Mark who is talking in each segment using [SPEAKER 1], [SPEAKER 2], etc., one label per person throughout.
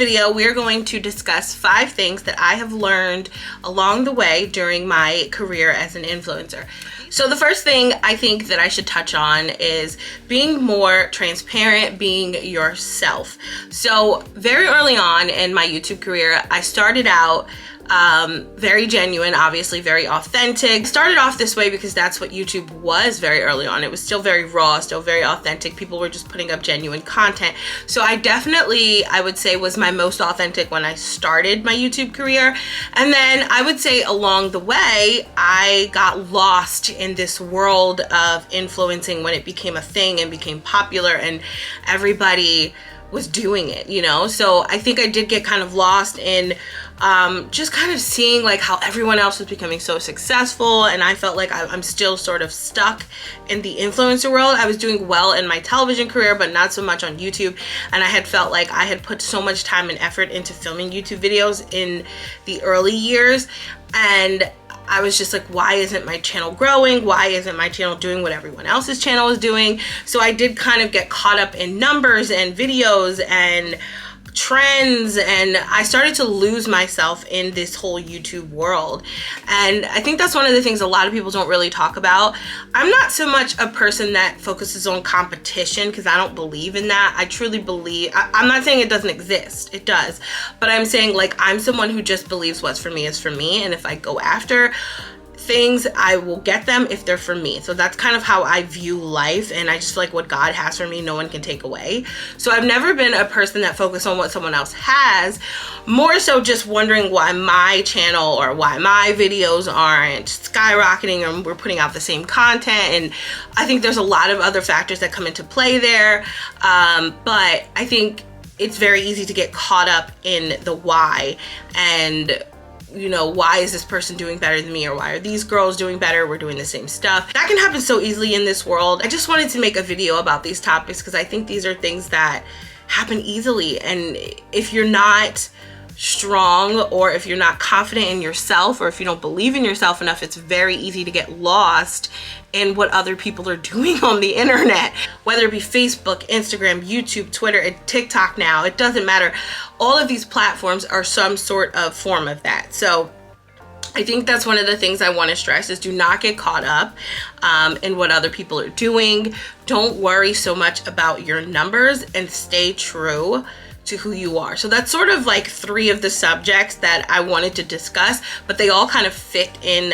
[SPEAKER 1] video, we're going to discuss 5 things that I have learned along the way during my career as an influencer. So the first thing I think that I should touch on is being more transparent, being yourself. So very early on in my YouTube career, I started out very genuine, obviously very authentic. Started off this way because that's what YouTube was very early on. It was still very raw, still very authentic. People were just putting up genuine content. So I definitely, I would say, was my most authentic when I started my YouTube career. And then I would say along the way, I got lost in this world of influencing when it became a thing and became popular and everybody was doing it, you know? So I think I did get kind of lost in just kind of seeing like how everyone else was becoming so successful, and I felt like I'm still sort of stuck in the influencer world. I was doing well in my television career, but not so much on YouTube, and I had felt like I had put so much time and effort into filming YouTube videos in the early years, and I was just like, why isn't my channel growing? Why isn't my channel doing what everyone else's channel is doing? So I did kind of get caught up in numbers and videos and trends, and I started to lose myself in this whole YouTube world. And I think that's one of the things a lot of people don't really talk about. I'm not so much a person that focuses on competition because I don't believe in that. I truly believe, I'm not saying it doesn't exist, it does, but I'm saying like I'm someone who just believes what's for me is for me, and if I go after things, I will get them if they're for me. So that's kind of how I view life, and I just feel like what God has for me, no one can take away. So I've never been a person that focuses on what someone else has, more so just wondering why my channel or why my videos aren't skyrocketing or we're putting out the same content. And I think there's a lot of other factors that come into play there, but I think it's very easy to get caught up in the why, and you know, why is this person doing better than me, or why are these girls doing better? We're doing the same stuff. That can happen so easily in this world. I just wanted to make a video about these topics because I think these are things that happen easily, and if you're not strong, or if you're not confident in yourself, or if you don't believe in yourself enough, it's very easy to get lost in what other people are doing on the internet, whether it be Facebook, Instagram, YouTube, Twitter, and TikTok now. It doesn't matter. All of these platforms are some sort of form of that. So I think that's one of the things I want to stress is do not get caught up in what other people are doing. Don't worry so much about your numbers and stay true to who you are. So that's sort of like 3 of the subjects that I wanted to discuss, but they all kind of fit in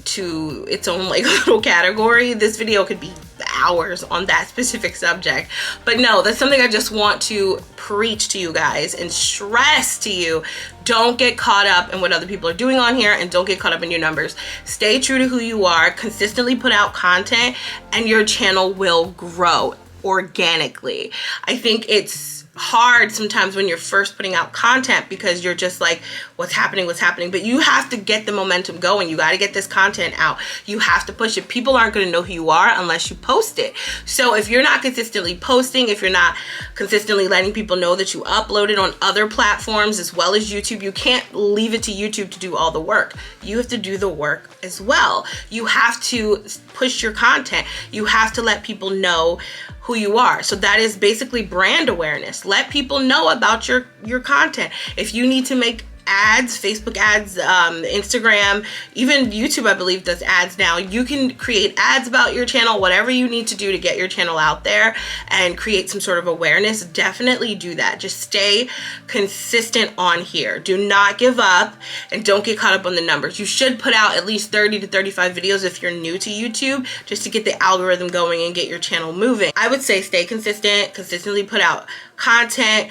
[SPEAKER 1] to its own like little category. This video could be hours on that specific subject, but no, that's something I just want to preach to you guys and stress to you. Don't get caught up in what other people are doing on here, and don't get caught up in your numbers. Stay true to who you are, consistently put out content, and your channel will grow organically. I think it's hard sometimes when you're first putting out content because you're just like, what's happening, but you have to get the momentum going. You got to get this content out. You have to push it. People aren't going to know who you are unless you post it. So if you're not consistently posting, if you're not consistently letting people know that you upload it on other platforms as well as YouTube, you can't leave it to YouTube to do all the work. You have to do the work as well. You have to push your content. You have to let people know who you are. So that is basically brand awareness. Let people know about your content. If you need to make ads, Facebook ads, Instagram, even YouTube, I believe, does ads now. You can create ads about your channel, whatever you need to do to get your channel out there and create some sort of awareness. Definitely do that. Just stay consistent on here. Do not give up, and don't get caught up on the numbers. You should put out at least 30 to 35 videos if you're new to YouTube, just to get the algorithm going and get your channel moving. I would say stay consistent, consistently put out content,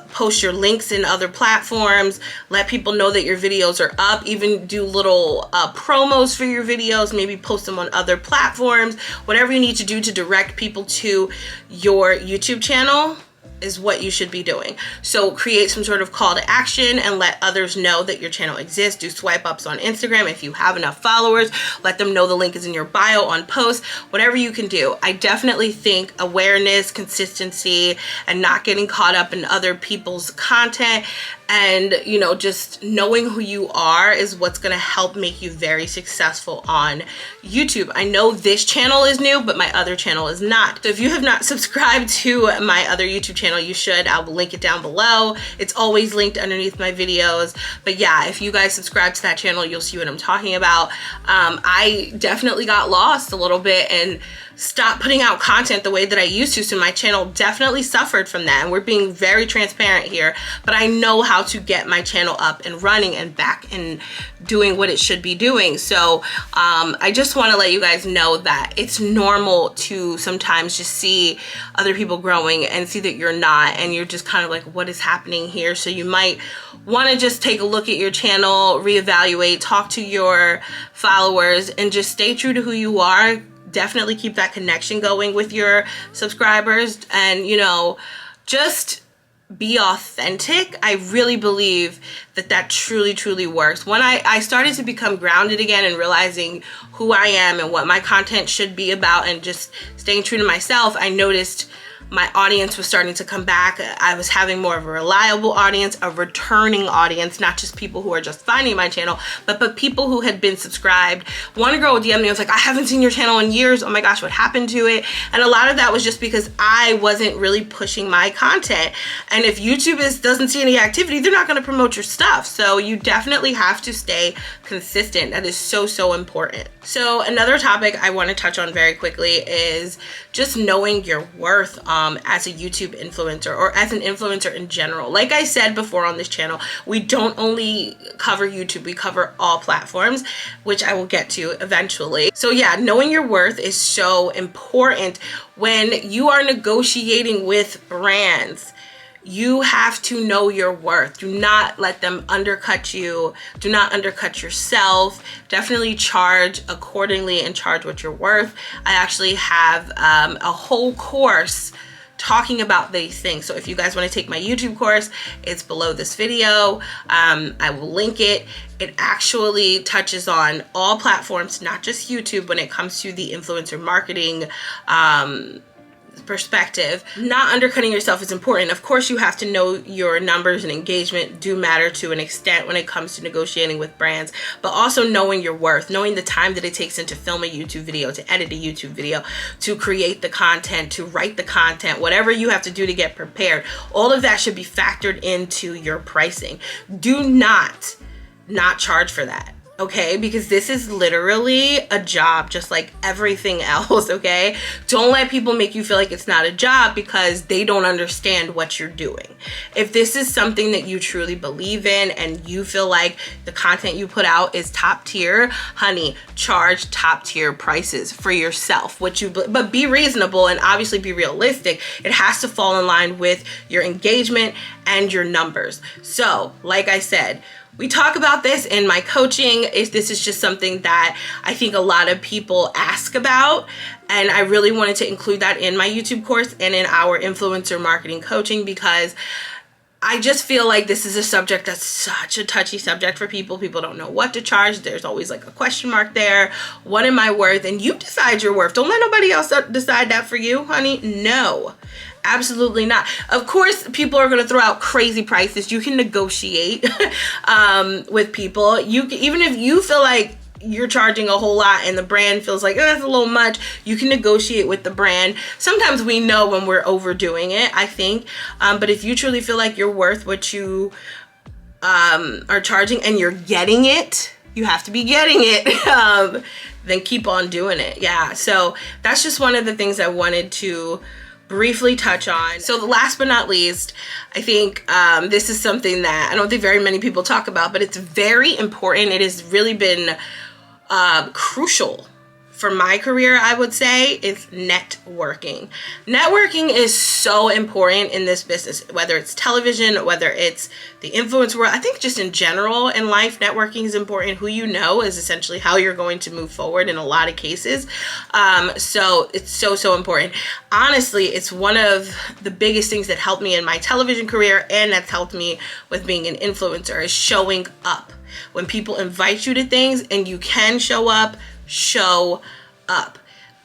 [SPEAKER 1] post your links in other platforms, let people know that your videos are up, even do little promos for your videos, maybe post them on other platforms. Whatever you need to do to direct people to your YouTube channel is what you should be doing. So create some sort of call to action and let others know that your channel exists. Do swipe ups on Instagram if you have enough followers. Let them know the link is in your bio on posts. Whatever you can do. I definitely think awareness, consistency, and not getting caught up in other people's content And, you know, just knowing who you are is what's going to help make you very successful on YouTube. I know this channel is new, but my other channel is not. So if you have not subscribed to my other YouTube channel, you should. I'll link it down below. It's always linked underneath my videos. But yeah, if you guys subscribe to that channel, you'll see what I'm talking about. I definitely got lost a little bit and stopped putting out content the way that I used to, so my channel definitely suffered from that, and we're being very transparent here. But I know how to get my channel up and running and back and doing what it should be doing. So I just want to let you guys know that it's normal to sometimes just see other people growing and see that you're not, and you're just kind of like, what is happening here? So you might want to just take a look at your channel, reevaluate, talk to your followers, and just stay true to who you are. Definitely keep that connection going with your subscribers, and, you know, just be authentic. I really believe that that truly works. When I started to become grounded again and realizing who I am and what my content should be about and just staying true to myself, I noticed my audience was starting to come back. I was having more of a reliable audience, a returning audience, not just people who are just finding my channel, but people who had been subscribed. One girl DM'd me and was like, I haven't seen your channel in years. Oh my gosh, what happened to it? And a lot of that was just because I wasn't really pushing my content. And if YouTube doesn't see any activity, they're not gonna promote your stuff. So you definitely have to stay consistent. That is so important. So another topic I wanna touch on very quickly is just knowing your worth as a YouTube influencer, or as an influencer in general. Like I said before on this channel, we don't only cover YouTube, we cover all platforms, which I will get to eventually. So yeah, knowing your worth is so important when you are negotiating with brands. You have to know your worth. Do not let them undercut you. Do not undercut yourself. Definitely charge accordingly and charge what you're worth. I actually have a whole course talking about these things. So if you guys want to take my YouTube course, it's below this video. I will link it. It actually touches on all platforms, not just YouTube, when it comes to the influencer marketing perspective. Not undercutting yourself is important. Of course, you have to know your numbers, and engagement do matter to an extent when it comes to negotiating with brands, but also knowing your worth, knowing the time that it takes to film a YouTube video, to edit a YouTube video, to create the content, to write the content, whatever you have to do to get prepared. All of that should be factored into your pricing. Do not charge for that. Okay, because this is literally a job just like everything else, okay? Don't let people make you feel like it's not a job because they don't understand what you're doing. If this is something that you truly believe in and you feel like the content you put out is top tier, honey, charge top tier prices for yourself. But be reasonable and obviously be realistic. It has to fall in line with your engagement and your numbers. So, like I said, we talk about this in my coaching. This is just something that I think a lot of people ask about, and I really wanted to include that in my YouTube course and in our influencer marketing coaching, because I just feel like this is a subject that's such a touchy subject for people. People don't know what to charge. There's always like a question mark there. What am I worth? And you decide your worth. Don't let nobody else decide that for you, honey. No. Absolutely not. Of course, people are going to throw out crazy prices. You can negotiate with people. Even if you feel like you're charging a whole lot and the brand feels like, oh, that's a little much, you can negotiate with the brand. Sometimes we know when we're overdoing it, I think. But if you truly feel like you're worth what you are charging and you're getting it, you have to be getting it, then keep on doing it. Yeah, so that's just one of the things I wanted to briefly touch on. So the last but not least, I think this is something that I don't think very many people talk about, but it's very important. It has really been crucial for my career, I would say, is networking. Networking is so important in this business, whether it's television, whether it's the influence world. I think just in general in life, networking is important. Who you know is essentially how you're going to move forward in a lot of cases. So it's so important. Honestly, it's one of the biggest things that helped me in my television career, and that's helped me with being an influencer, is showing up. When people invite you to things and you can show up, show up.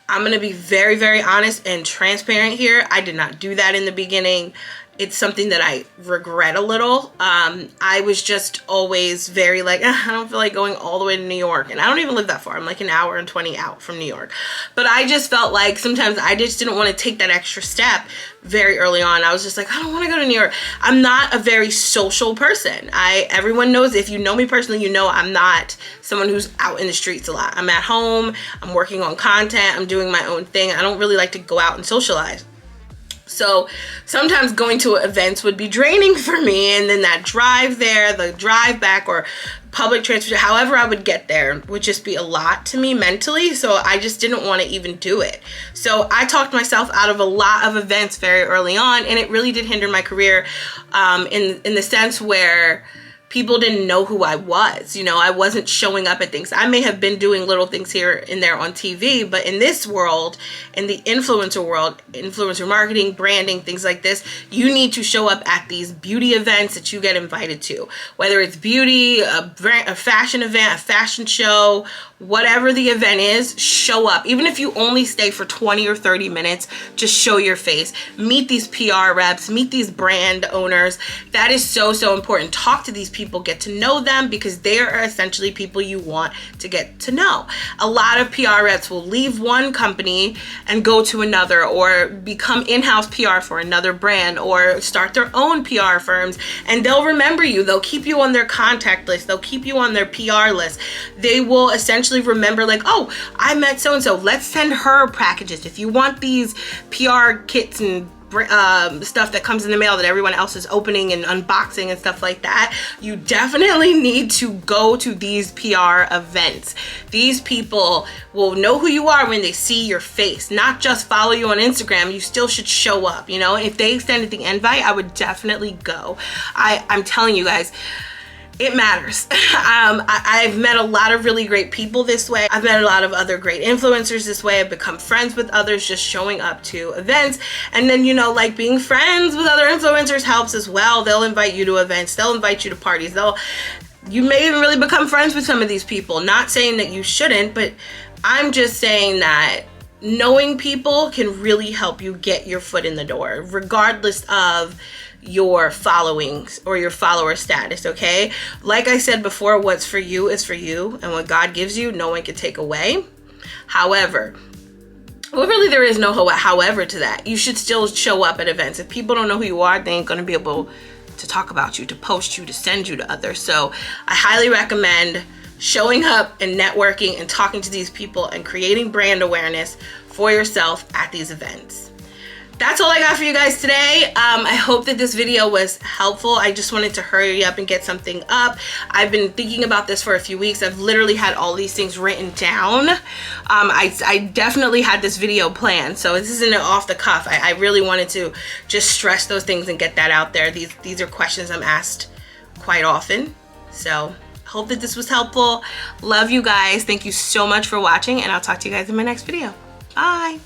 [SPEAKER 1] I'm going to be very honest and transparent here. I did not do that in the beginning. it's something that I regret a little. I was just always very like, I don't feel like going all the way to New York. And I don't even live that far. I'm like an hour and 20 out from New York. But I just felt like sometimes I just didn't want to take that extra step very early on. I was just like, I don't want to go to New York. I'm not a very social person. Everyone knows, if you know me personally, you know I'm not someone who's out in the streets a lot. I'm at home. I'm working on content. I'm doing my own thing. I don't really like to go out and socialize. So sometimes going to events would be draining for me, and then that drive there, the drive back, or public transportation, however I would get there, would just be a lot to me mentally. So I just didn't want to even do it. So I talked myself out of a lot of events very early on, and it really did hinder my career in the sense where people didn't know who I was. You know, I wasn't showing up at things. I may have been doing little things here and there on TV, but in this world, in the influencer world, influencer marketing, branding, things like this, you need to show up at these beauty events that you get invited to. Whether it's beauty, a fashion event, a fashion show, whatever the event is, show up. Even if you only stay for 20 or 30 minutes, just show your face. Meet these PR reps, meet these brand owners. That is so, so important. Talk to these people, get to know them, because they are essentially people you want to get to know. A lot of PR reps will leave one company and go to another, or become in-house PR for another brand, or start their own PR firms, and they'll remember you. They'll keep you on their contact list. They'll keep you on their PR list. They will essentially remember, like, oh, I met so-and-so. Let's send her packages. If you want these PR kits and stuff that comes in the mail that everyone else is opening and unboxing and stuff like that, you definitely need to go to these PR events. These people will know who you are when they see your face, not just follow you on Instagram. You still should show up. You know, if they extended the invite, I would definitely go. I'm telling you guys, it matters. I've met a lot of really great people this way. I've met a lot of other great influencers this way. I've become friends with others just showing up to events. And then, you know, like, being friends with other influencers helps as well. They'll invite you to events. They'll invite you to parties. You may even really become friends with some of these people. Not saying that you shouldn't, but I'm just saying that knowing people can really help you get your foot in the door, regardless of your followings or your follower status. Okay, like I said before, what's for you is for you, and what God gives you, no one can take away. However, well, really, there is no however to that. You should still show up at events. If people don't know who you are, they ain't gonna be able to talk about you, to post you, to send you to others. So I highly recommend showing up and networking and talking to these people and creating brand awareness for yourself at these events. That's all I got for you guys today. I hope that this video was helpful. I just wanted to hurry up and get something up. I've been thinking about this for a few weeks. I've literally had all these things written down. I definitely had this video planned, so this isn't off the cuff. I really wanted to just stress those things and get that out there. These are questions I'm asked quite often. So hope that this was helpful. Love you guys. Thank you so much for watching, and I'll talk to you guys in my next video. Bye.